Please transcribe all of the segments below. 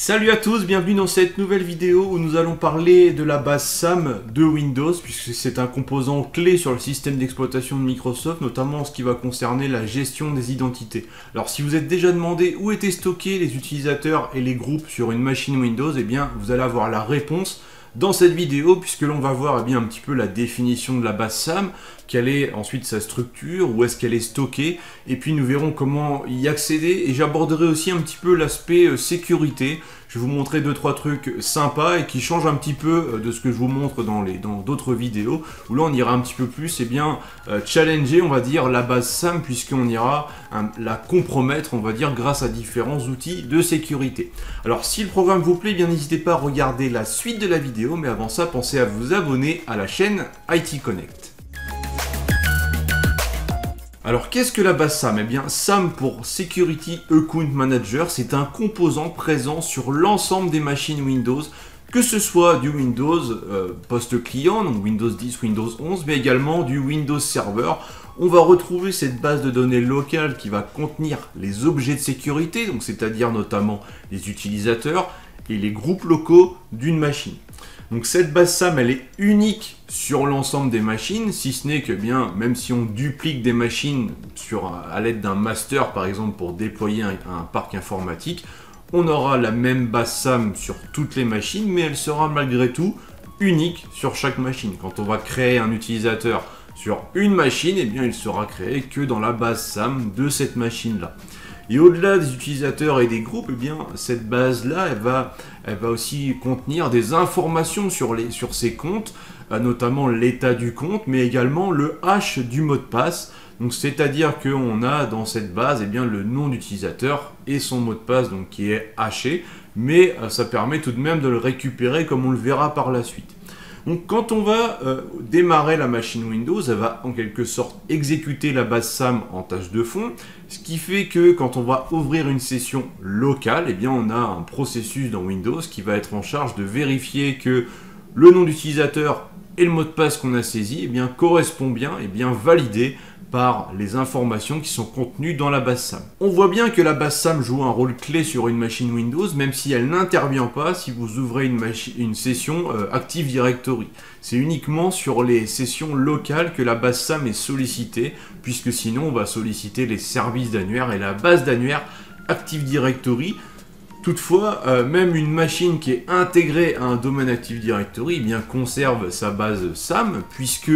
Salut à tous, bienvenue dans cette nouvelle vidéo où nous allons parler de la base SAM de Windows, puisque c'est un composant clé sur le système d'exploitation de Microsoft, notamment en ce qui va concerner la gestion des identités. Alors si vous êtes déjà demandé où étaient stockés les utilisateurs et les groupes sur une machine Windows, eh bien vous allez avoir la réponse dans cette vidéo, puisque l'on va voir un petit peu la définition de la base SAM, quelle est ensuite sa structure, où est-ce qu'elle est stockée, et puis nous verrons comment y accéder, et j'aborderai aussi un petit peu l'aspect sécurité. Je vais vous montrer 2-3 trucs sympas et qui changent un petit peu de ce que je vous montre dans d'autres vidéos, où là on ira un petit peu plus challenger, on va dire, la base SAM, puisqu'on ira la compromettre, on va dire, grâce à différents outils de sécurité. Alors si le programme vous plaît, bien n'hésitez pas à regarder la suite de la vidéo, mais avant ça, pensez à vous abonner à la chaîne IT Connect. Alors qu'est-ce que la base SAM? Eh bien SAM pour Security Account Manager, c'est un composant présent sur l'ensemble des machines Windows, que ce soit du Windows post-client, donc Windows 10, Windows 11, mais également du Windows Server. On va retrouver cette base de données locale qui va contenir les objets de sécurité, donc c'est-à-dire notamment les utilisateurs et les groupes locaux d'une machine. Donc cette base SAM, elle est unique sur l'ensemble des machines, si ce n'est que bien, même si on duplique des machines à l'aide d'un master, par exemple, pour déployer un parc informatique, on aura la même base SAM sur toutes les machines, mais elle sera malgré tout unique sur chaque machine. Quand on va créer un utilisateur sur une machine, eh bien, il sera créé que dans la base SAM de cette machine-là. Et au-delà des utilisateurs et des groupes, eh bien, cette base-là, elle va aussi contenir des informations sur ces comptes, notamment l'état du compte, mais également le hash du mot de passe. Donc, c'est-à-dire qu'on a dans cette base eh bien, le nom d'utilisateur et son mot de passe donc, qui est hashé, mais ça permet tout de même de le récupérer comme on le verra par la suite. Donc quand on va démarrer la machine Windows, elle va en quelque sorte exécuter la base SAM en tâche de fond, ce qui fait que quand on va ouvrir une session locale, eh bien on a un processus dans Windows qui va être en charge de vérifier que le nom d'utilisateur et le mot de passe qu'on a saisi eh bien, correspond bien et bien validé par les informations qui sont contenues dans la base SAM. On voit bien que la base SAM joue un rôle clé sur une machine Windows, même si elle n'intervient pas si vous ouvrez une session Active Directory. C'est uniquement sur les sessions locales que la base SAM est sollicitée, puisque sinon on va solliciter les services d'annuaire et la base d'annuaire Active Directory. Toutefois, même une machine qui est intégrée à un domaine Active Directory eh bien, conserve sa base SAM, puisque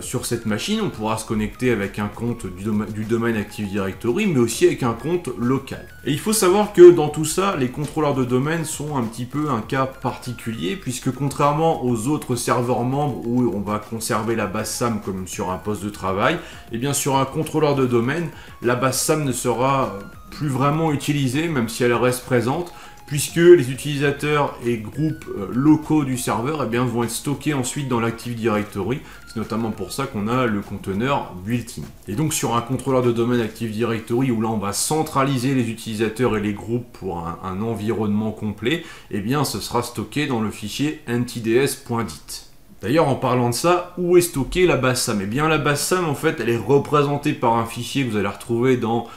sur cette machine, on pourra se connecter avec un compte du domaine Active Directory, mais aussi avec un compte local. Et il faut savoir que dans tout ça, les contrôleurs de domaine sont un petit peu un cas particulier, puisque contrairement aux autres serveurs membres où on va conserver la base SAM comme sur un poste de travail, et bien sur un contrôleur de domaine, la base SAM ne sera plus vraiment utilisée, même si elle reste présente, puisque les utilisateurs et groupes locaux du serveur eh bien, vont être stockés ensuite dans l'Active Directory. C'est notamment pour ça qu'on a le conteneur built-in. Et donc sur un contrôleur de domaine Active Directory, où là on va centraliser les utilisateurs et les groupes pour un environnement complet, eh bien ce sera stocké dans le fichier ntds.dit. D'ailleurs, en parlant de ça, où est stockée la base SAM? Eh bien la base SAM, en fait, elle est représentée par un fichier que vous allez retrouver dans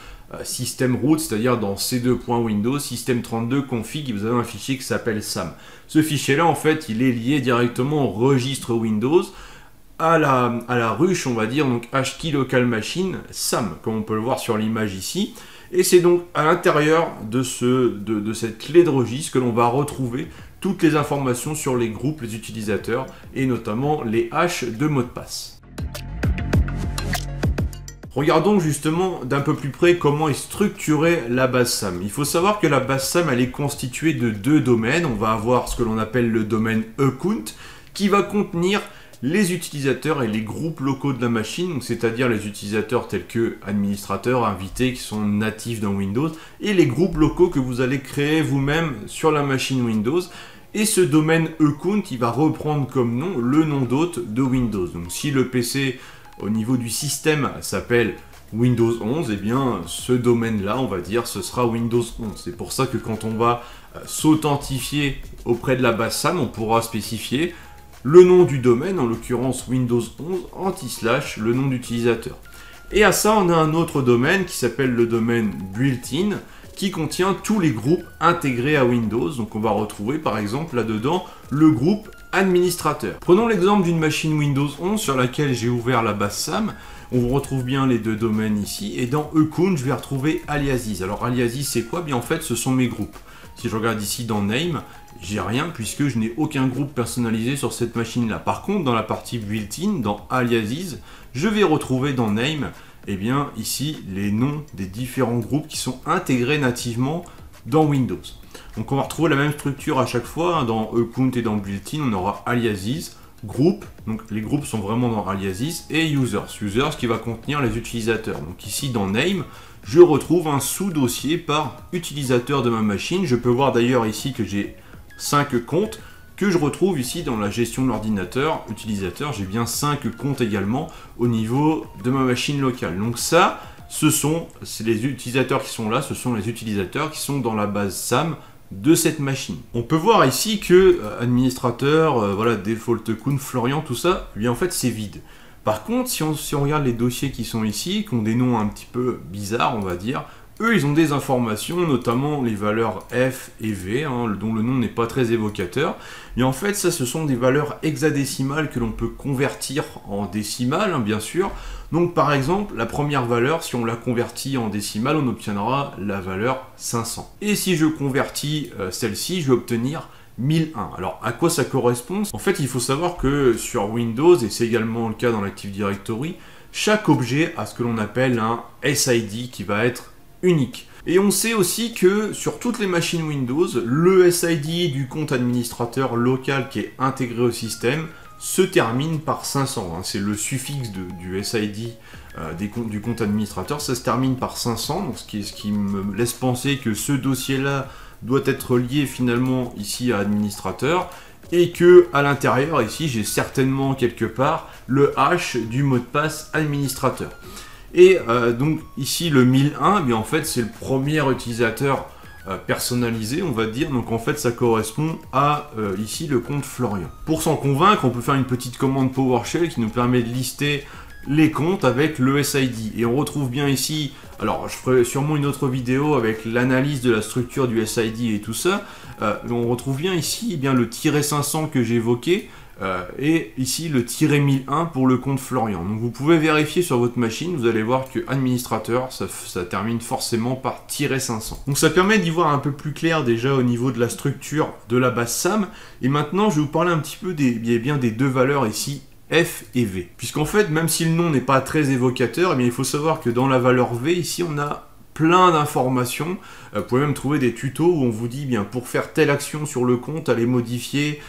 system root, c'est-à-dire dans c2.windows, system32 config, vous avez un fichier qui s'appelle SAM. Ce fichier-là, en fait, il est lié directement au registre Windows, à la ruche, on va dire, donc hkey local machine SAM, comme on peut le voir sur l'image ici. Et c'est donc à l'intérieur de cette clé de registre que l'on va retrouver toutes les informations sur les groupes, les utilisateurs, et notamment les hashes de mots de passe. Regardons justement d'un peu plus près comment est structurée la base SAM. Il faut savoir que la base SAM elle est constituée de deux domaines. On va avoir ce que l'on appelle le domaine account qui va contenir les utilisateurs et les groupes locaux de la machine, c'est-à-dire les utilisateurs tels que administrateurs, invités qui sont natifs dans Windows et les groupes locaux que vous allez créer vous-même sur la machine Windows. Et ce domaine account il va reprendre comme nom le nom d'hôte de Windows. Donc si le PC au niveau du système s'appelle Windows 11, et eh bien ce domaine-là, on va dire, ce sera Windows 11. C'est pour ça que quand on va s'authentifier auprès de la base SAM, on pourra spécifier le nom du domaine, en l'occurrence Windows 11, /, le nom d'utilisateur. Et à ça, on a un autre domaine qui s'appelle le domaine built-in, qui contient tous les groupes intégrés à Windows. Donc on va retrouver par exemple là-dedans le groupe administrateur. Prenons l'exemple d'une machine Windows 11 sur laquelle j'ai ouvert la base SAM. On retrouve bien les deux domaines ici, et dans Ecount, je vais retrouver Aliases. Alors Aliases, c'est quoi? Bien en fait, ce sont mes groupes. Si je regarde ici dans Name, j'ai rien puisque je n'ai aucun groupe personnalisé sur cette machine-là. Par contre, dans la partie built-in, dans Aliases, je vais retrouver dans Name, eh bien ici, les noms des différents groupes qui sont intégrés nativement dans Windows. Donc on va retrouver la même structure à chaque fois, hein. Dans Ecount et dans built-in, on aura Aliases, groupe, donc les groupes sont vraiment dans Aliases, et users qui va contenir les utilisateurs. Donc ici dans Name, je retrouve un sous-dossier par utilisateur de ma machine. Je peux voir d'ailleurs ici que j'ai 5 comptes, que je retrouve ici dans la gestion de l'ordinateur, utilisateur, j'ai bien 5 comptes également au niveau de ma machine locale. Donc ça, c'est les utilisateurs qui sont là, ce sont les utilisateurs qui sont dans la base SAM de cette machine. On peut voir ici que administrateur, voilà, default count, Florian, tout ça, eh bien en fait c'est vide. Par contre, si on regarde les dossiers qui sont ici, qui ont des noms un petit peu bizarres, on va dire, eux ils ont des informations, notamment les valeurs F et V, hein, dont le nom n'est pas très évocateur. Mais en fait, ça ce sont des valeurs hexadécimales que l'on peut convertir en décimales, hein, bien sûr. Donc par exemple, la première valeur, si on la convertit en décimale, on obtiendra la valeur 500. Et si je convertis celle-ci, je vais obtenir 1001. Alors à quoi ça correspond? En fait, il faut savoir que sur Windows, et c'est également le cas dans l'Active Directory, chaque objet a ce que l'on appelle un SID qui va être unique. Et on sait aussi que sur toutes les machines Windows, le SID du compte administrateur local qui est intégré au système se termine par 500. Hein. C'est le suffixe du SID du compte administrateur, ça se termine par 500, donc ce qui me laisse penser que ce dossier-là doit être lié finalement ici à administrateur, et que à l'intérieur ici j'ai certainement quelque part le hash du mot de passe administrateur. Et donc ici le 1001, bien en fait c'est le premier utilisateur personnalisé, on va dire. Donc en fait ça correspond à ici le compte Florian. Pour s'en convaincre, on peut faire une petite commande PowerShell qui nous permet de lister les comptes avec le SID. Et on retrouve bien ici, alors je ferai sûrement une autre vidéo avec l'analyse de la structure du SID et tout ça. On retrouve bien ici eh bien, le -500 que j'évoquais. Et ici le -1001 pour le compte Florian. Donc vous pouvez vérifier sur votre machine, vous allez voir que administrateur, ça termine forcément par -500. Donc ça permet d'y voir un peu plus clair déjà au niveau de la structure de la base SAM. Et maintenant je vais vous parler un petit peu des deux valeurs ici, F et V. Puisqu'en fait, même si le nom n'est pas très évocateur, eh bien, il faut savoir que dans la valeur V, ici on a plein d'informations. Vous pouvez même trouver des tutos où on vous dit bien pour faire telle action sur le compte, allez modifier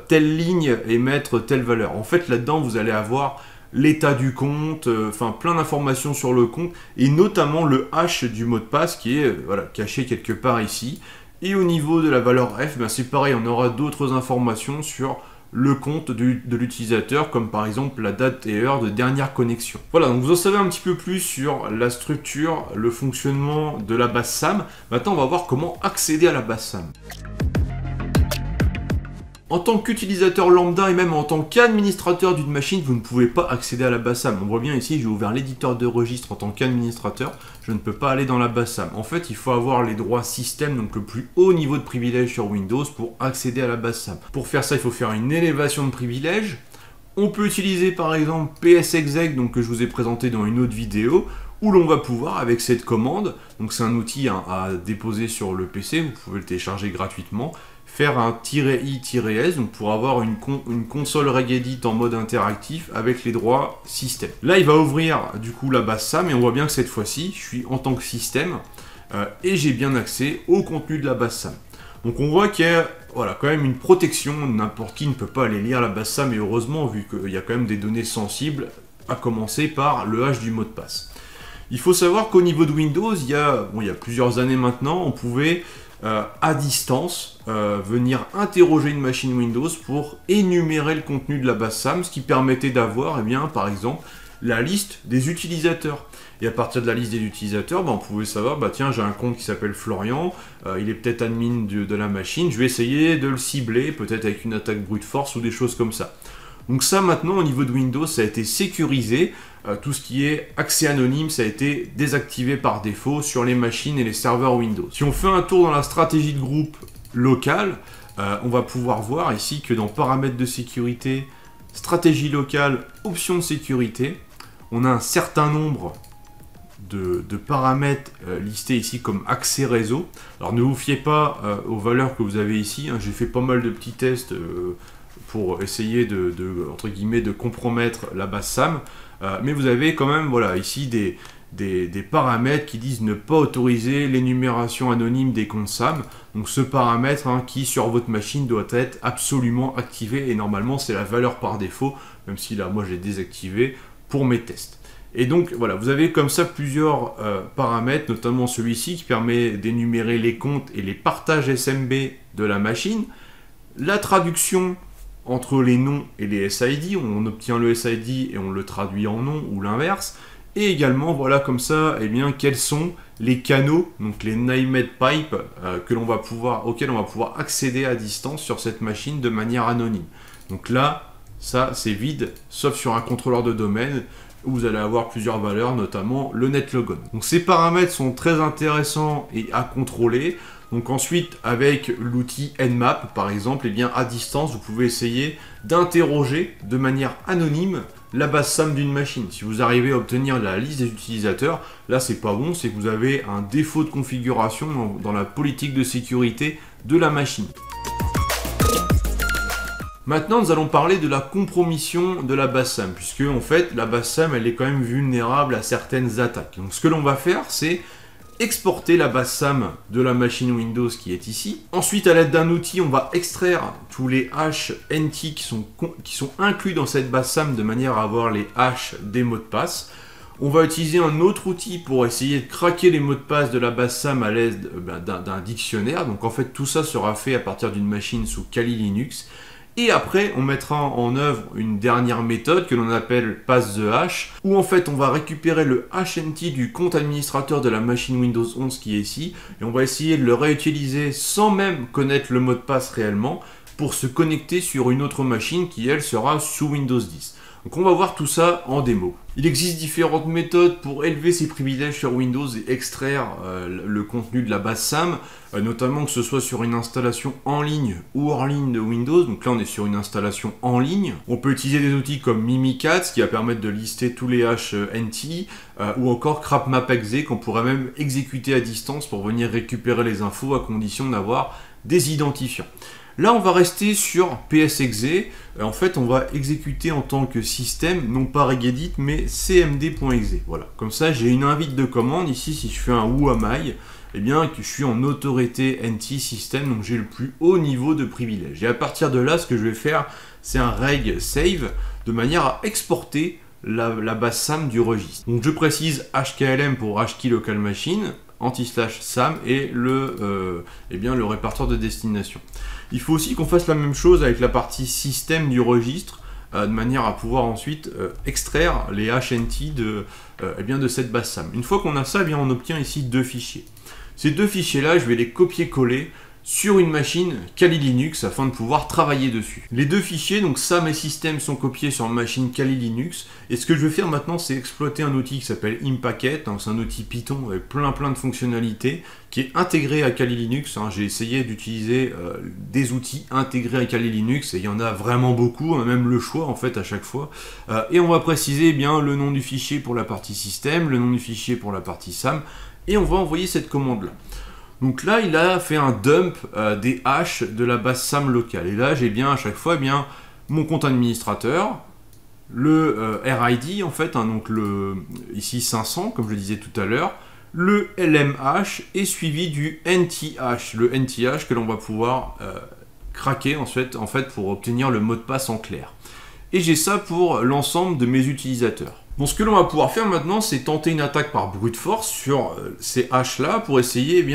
telle ligne et mettre telle valeur. En fait là-dedans vous allez avoir l'état du compte, enfin plein d'informations sur le compte et notamment le hash du mot de passe qui est voilà, caché quelque part ici. Et au niveau de la valeur F, ben, c'est pareil, on aura d'autres informations sur le compte de l'utilisateur, comme par exemple la date et heure de dernière connexion. Voilà, donc vous en savez un petit peu plus sur la structure, le fonctionnement de la base SAM. Maintenant, on va voir comment accéder à la base SAM. En tant qu'utilisateur lambda et même en tant qu'administrateur d'une machine, vous ne pouvez pas accéder à la base SAM. On voit bien ici, j'ai ouvert l'éditeur de registre en tant qu'administrateur, je ne peux pas aller dans la base SAM. En fait, il faut avoir les droits système, donc le plus haut niveau de privilège sur Windows pour accéder à la base SAM. Pour faire ça, il faut faire une élévation de privilège. On peut utiliser par exemple psexec, donc que je vous ai présenté dans une autre vidéo, où l'on va pouvoir, avec cette commande, donc c'est un outil à déposer sur le PC, vous pouvez le télécharger gratuitement, faire un -i-s, donc pour avoir une console Regedit en mode interactif avec les droits système. Là, il va ouvrir du coup la base SAM et on voit bien que cette fois-ci, je suis en tant que système et j'ai bien accès au contenu de la base SAM. Donc on voit qu'il y a voilà, quand même une protection, n'importe qui ne peut pas aller lire la base SAM et heureusement vu qu'il y a quand même des données sensibles, à commencer par le hash du mot de passe. Il faut savoir qu'au niveau de Windows, il y a plusieurs années maintenant, on pouvait à distance venir interroger une machine Windows pour énumérer le contenu de la base SAM, ce qui permettait d'avoir, eh bien, par exemple, la liste des utilisateurs. Et à partir de la liste des utilisateurs, on pouvait savoir, tiens, j'ai un compte qui s'appelle Florian, il est peut-être admin de la machine, je vais essayer de le cibler, peut-être avec une attaque brute force ou des choses comme ça. Donc ça maintenant au niveau de Windows ça a été sécurisé, tout ce qui est accès anonyme ça a été désactivé par défaut sur les machines et les serveurs Windows. Si on fait un tour dans la stratégie de groupe locale, on va pouvoir voir ici que dans paramètres de sécurité, stratégie locale, options de sécurité, on a un certain nombre de paramètres listés ici comme accès réseau. Alors ne vous fiez pas aux valeurs que vous avez ici, hein. J'ai fait pas mal de petits tests pour essayer entre guillemets, de compromettre la base SAM, mais vous avez quand même voilà, ici des paramètres qui disent ne pas autoriser l'énumération anonyme des comptes SAM. Donc ce paramètre qui sur votre machine doit être absolument activé et normalement c'est la valeur par défaut, même si là moi j'ai désactivé pour mes tests. Et donc voilà, vous avez comme ça plusieurs paramètres, notamment celui-ci qui permet d'énumérer les comptes et les partages SMB de la machine, la traduction entre les noms et les SID, on obtient le SID et on le traduit en nom ou l'inverse, et également voilà comme ça, eh bien, quels sont les canaux, donc les named pipes auxquels on va pouvoir accéder à distance sur cette machine de manière anonyme. Donc là, ça c'est vide, sauf sur un contrôleur de domaine, où vous allez avoir plusieurs valeurs, notamment le netlogon. Donc ces paramètres sont très intéressants et à contrôler. Donc ensuite, avec l'outil Nmap, par exemple, eh bien, à distance, vous pouvez essayer d'interroger de manière anonyme la base SAM d'une machine. Si vous arrivez à obtenir la liste des utilisateurs, là c'est pas bon, c'est que vous avez un défaut de configuration dans la politique de sécurité de la machine. Maintenant, nous allons parler de la compromission de la base SAM, puisque en fait, la base SAM, elle est quand même vulnérable à certaines attaques. Donc, ce que l'on va faire, c'est exporter la base SAM de la machine Windows qui est ici. Ensuite, à l'aide d'un outil, on va extraire tous les hashes NT qui sont inclus dans cette base SAM de manière à avoir les hashes des mots de passe. On va utiliser un autre outil pour essayer de craquer les mots de passe de la base SAM à l'aide d'un dictionnaire. Donc, en fait, tout ça sera fait à partir d'une machine sous Kali Linux. Et après, on mettra en œuvre une dernière méthode que l'on appelle pass the hash, où en fait on va récupérer le HNT du compte administrateur de la machine Windows 11 qui est ici, et on va essayer de le réutiliser sans même connaître le mot de passe réellement, pour se connecter sur une autre machine qui elle sera sous Windows 10. Donc on va voir tout ça en démo. Il existe différentes méthodes pour élever ses privilèges sur Windows et extraire le contenu de la base SAM, notamment que ce soit sur une installation en ligne ou hors ligne de Windows. Donc là on est sur une installation en ligne. On peut utiliser des outils comme Mimikatz qui va permettre de lister tous les hashes NT, ou encore CrapMapExe qu'on pourrait même exécuter à distance pour venir récupérer les infos à condition d'avoir des identifiants. Là, on va rester sur PSExe. En fait, on va exécuter en tant que système, non pas regedit, mais cmd.exe. Voilà. Comme ça, j'ai une invite de commande. Ici, si je fais un who am I, eh bien, que je suis en autorité NT système, donc j'ai le plus haut niveau de privilège. Et à partir de là, ce que je vais faire, c'est un reg save, de manière à exporter la base SAM du registre. Donc, je précise HKLM pour HKey Local Machine, anti/SAM et le répertoire de destination. Il faut aussi qu'on fasse la même chose avec la partie système du registre, de manière à pouvoir ensuite extraire les HNT de cette base SAM. Une fois qu'on a ça, eh bien, on obtient ici deux fichiers. Ces deux fichiers-là, je vais les copier-coller sur une machine Kali Linux afin de pouvoir travailler dessus. Les deux fichiers, donc SAM et système, sont copiés sur une machine Kali Linux. Et ce que je vais faire maintenant, c'est exploiter un outil qui s'appelle Impacket. C'est un outil Python avec plein de fonctionnalités qui est intégré à Kali Linux. J'ai essayé d'utiliser des outils intégrés à Kali Linux et il y en a vraiment beaucoup. On a même le choix en fait à chaque fois. Et on va préciser bien le nom du fichier pour la partie système, le nom du fichier pour la partie SAM. Et on va envoyer cette commande-là. Donc là, il a fait un dump des hashes de la base SAM locale. Et là, j'ai bien à chaque fois mon compte administrateur, le RID en fait, donc ici 500, comme je le disais tout à l'heure, le LMH est suivi du NTH, le NTH que l'on va pouvoir craquer en fait pour obtenir le mot de passe en clair. Et j'ai ça pour l'ensemble de mes utilisateurs. Donc ce que l'on va pouvoir faire maintenant, c'est tenter une attaque par brute force sur ces hashes-là pour essayer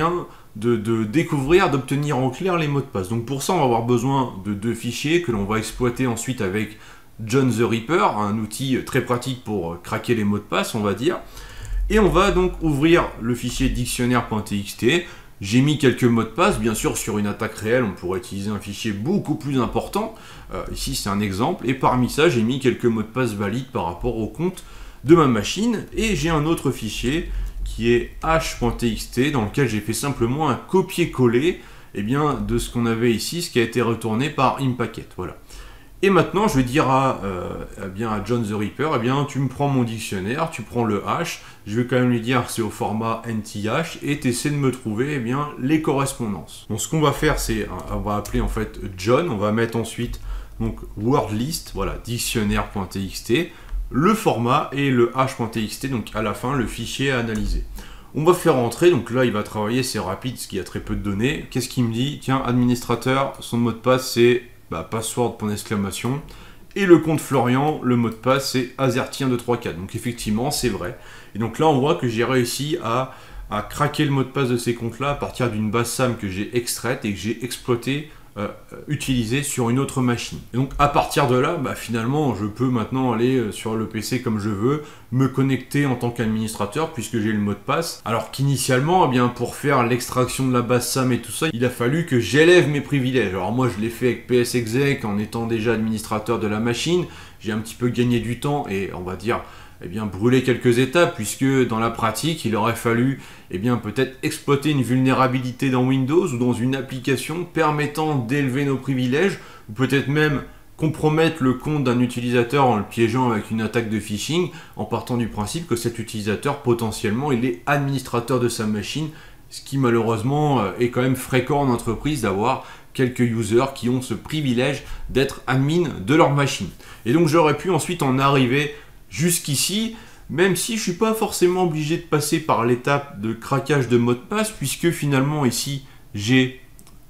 de découvrir, d'obtenir en clair les mots de passe. Donc pour ça, on va avoir besoin de deux fichiers que l'on va exploiter ensuite avec John the Reaper, un outil très pratique pour craquer les mots de passe, on va dire. Et on va donc ouvrir le fichier dictionnaire.txt, J'ai mis quelques mots de passe, bien sûr sur une attaque réelle on pourrait utiliser un fichier beaucoup plus important, ici c'est un exemple, et parmi ça j'ai mis quelques mots de passe valides par rapport au compte de ma machine, et j'ai un autre fichier qui est h.txt dans lequel j'ai fait simplement un copier-coller de ce qu'on avait ici, ce qui a été retourné par Impacket, voilà. Et maintenant, je vais dire à John the Ripper, tu me prends mon dictionnaire, tu prends le hash, je vais quand même lui dire c'est au format NTH, et tu essaies de me trouver les correspondances. Donc ce qu'on va faire, c'est, on va appeler en fait John, on va mettre ensuite donc word list, voilà, dictionnaire.txt, le format et le hash.txt, donc à la fin, le fichier à analyser. On va faire entrer, donc là il va travailler, c'est rapide, parce qu'il y a très peu de données. Qu'est-ce qu'il me dit? Tiens, administrateur, son mot de passe c'est password, point d'exclamation. Et le compte Florian, le mot de passe c'est azerty1234. Donc effectivement, c'est vrai. Et donc là, on voit que j'ai réussi à craquer le mot de passe de ces comptes-là à partir d'une base SAM que j'ai extraite et que j'ai exploité, utilisée sur une autre machine. Et donc à partir de là, finalement, je peux maintenant aller sur le PC comme je veux, me connecter en tant qu'administrateur puisque j'ai le mot de passe. Alors qu'initialement, pour faire l'extraction de la base SAM et tout ça, il a fallu que j'élève mes privilèges. Alors moi, je l'ai fait avec PSExec en étant déjà administrateur de la machine. J'ai un petit peu gagné du temps et on va dire brûler quelques étapes, puisque dans la pratique, il aurait fallu peut-être exploiter une vulnérabilité dans Windows ou dans une application permettant d'élever nos privilèges, ou peut-être même compromettre le compte d'un utilisateur en le piégeant avec une attaque de phishing, en partant du principe que cet utilisateur, potentiellement, il est administrateur de sa machine, ce qui malheureusement est quand même fréquent en entreprise d'avoir quelques users qui ont ce privilège d'être admin de leur machine. Et donc j'aurais pu ensuite en arriver jusqu'ici, même si je ne suis pas forcément obligé de passer par l'étape de craquage de mot de passe, puisque finalement ici j'ai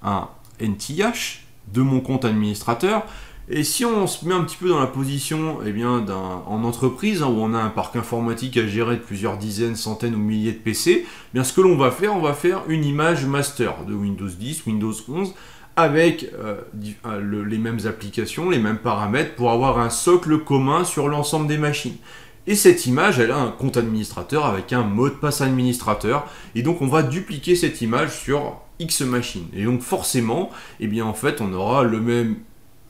un NTH de mon compte administrateur. Et si on se met un petit peu dans la position en entreprise, où on a un parc informatique à gérer de plusieurs dizaines, centaines ou milliers de PC, ce que l'on va faire, on va faire une image master de Windows 10, Windows 11, avec les mêmes applications, les mêmes paramètres, pour avoir un socle commun sur l'ensemble des machines. Et cette image, elle a un compte administrateur avec un mot de passe administrateur, et donc on va dupliquer cette image sur X machines. Et donc forcément, en fait, on aura le même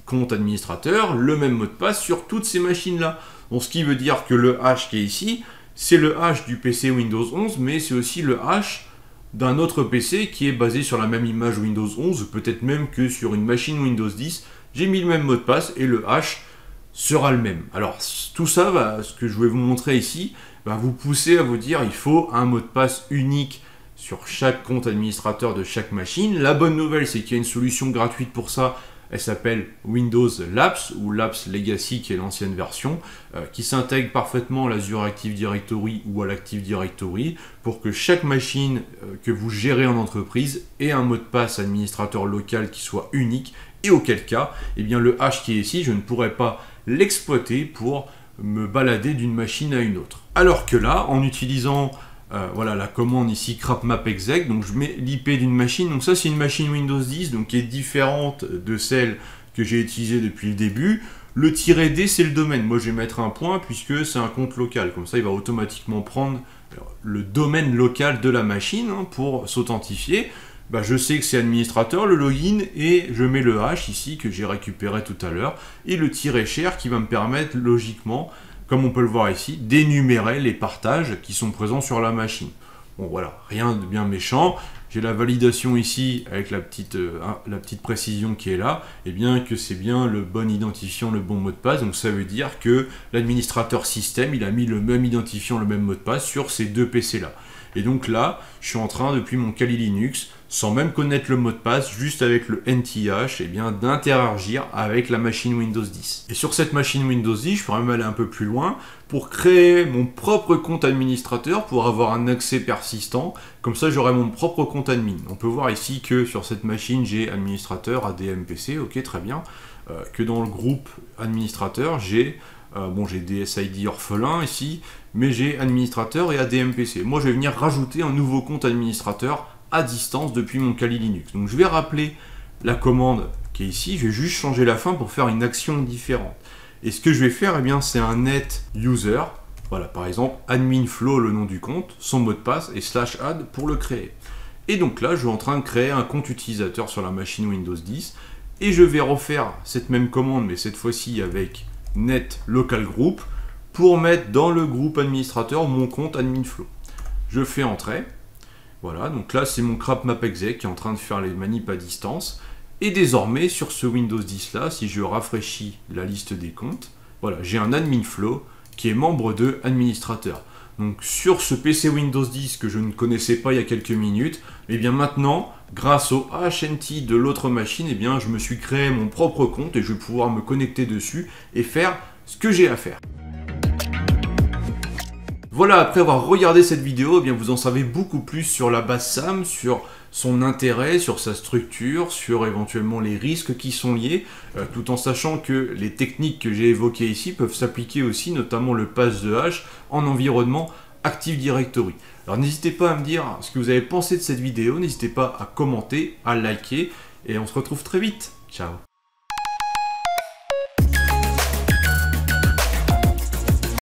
compte administrateur, le même mot de passe sur toutes ces machines-là. Donc ce qui veut dire que le hash qui est ici, c'est le hash du PC Windows 11, mais c'est aussi le hash d'un autre PC qui est basé sur la même image Windows 11, ou peut-être même que sur une machine Windows 10, j'ai mis le même mot de passe et le hash sera le même. Alors tout ça, ce que je vais vous montrer ici, va vous pousser à vous dire il faut un mot de passe unique sur chaque compte administrateur de chaque machine. La bonne nouvelle, c'est qu'il y a une solution gratuite pour ça. Elle s'appelle Windows Labs, ou Labs Legacy qui est l'ancienne version, qui s'intègre parfaitement à l'Azure Active Directory ou à l'Active Directory pour que chaque machine que vous gérez en entreprise ait un mot de passe administrateur local qui soit unique, et auquel cas, le hash qui est ici, je ne pourrais pas l'exploiter pour me balader d'une machine à une autre. Alors que là, en utilisant la commande ici crapmapexec, donc je mets l'IP d'une machine, donc ça c'est une machine Windows 10 donc qui est différente de celle que j'ai utilisée depuis le début. Le -D c'est le domaine, moi je vais mettre un point puisque c'est un compte local, comme ça il va automatiquement prendre le domaine local de la machine pour s'authentifier. Je sais que c'est administrateur, le login, et je mets le hash ici que j'ai récupéré tout à l'heure, et le -share qui va me permettre logiquement, comme on peut le voir ici, d'énumérer les partages qui sont présents sur la machine. Bon voilà, rien de bien méchant. J'ai la validation ici avec la petite précision qui est là, que c'est bien le bon identifiant, le bon mot de passe. Donc ça veut dire que l'administrateur système, il a mis le même identifiant, le même mot de passe sur ces deux PC là. Et donc là, je suis en train, depuis mon Kali Linux, sans même connaître le mot de passe, juste avec le NTH, d'interagir avec la machine Windows 10. Et sur cette machine Windows 10, je pourrais même aller un peu plus loin pour créer mon propre compte administrateur pour avoir un accès persistant. Comme ça, j'aurai mon propre compte admin. On peut voir ici que sur cette machine, j'ai administrateur, ADM PC, ok, très bien. Que dans le groupe administrateur, j'ai des SID orphelins ici, mais j'ai administrateur et ADM PC. Moi, je vais venir rajouter un nouveau compte administrateur à distance depuis mon Kali Linux. Donc je vais rappeler la commande qui est ici, je vais juste changer la fin pour faire une action différente. Et ce que je vais faire, c'est un net user, voilà, par exemple, admin flow, le nom du compte, son mot de passe, et /add pour le créer. Et donc là, je suis en train de créer un compte utilisateur sur la machine Windows 10. Et je vais refaire cette même commande, mais cette fois-ci avec net local group, pour mettre dans le groupe administrateur mon compte adminflow. Je fais entrer. Voilà, donc là c'est mon crap map exec qui est en train de faire les manips à distance. Et désormais sur ce Windows 10 là, si je rafraîchis la liste des comptes, voilà, j'ai un adminflow qui est membre de administrateur. Donc sur ce PC Windows 10 que je ne connaissais pas il y a quelques minutes, et bien maintenant, grâce au HNT de l'autre machine, et bien je me suis créé mon propre compte et je vais pouvoir me connecter dessus et faire ce que j'ai à faire. Voilà, après avoir regardé cette vidéo, eh bien vous en savez beaucoup plus sur la base SAM, sur son intérêt, sur sa structure, sur éventuellement les risques qui sont liés, tout en sachant que les techniques que j'ai évoquées ici peuvent s'appliquer aussi, notamment le pass de hash, en environnement Active Directory. Alors n'hésitez pas à me dire ce que vous avez pensé de cette vidéo, n'hésitez pas à commenter, à liker, et on se retrouve très vite. Ciao.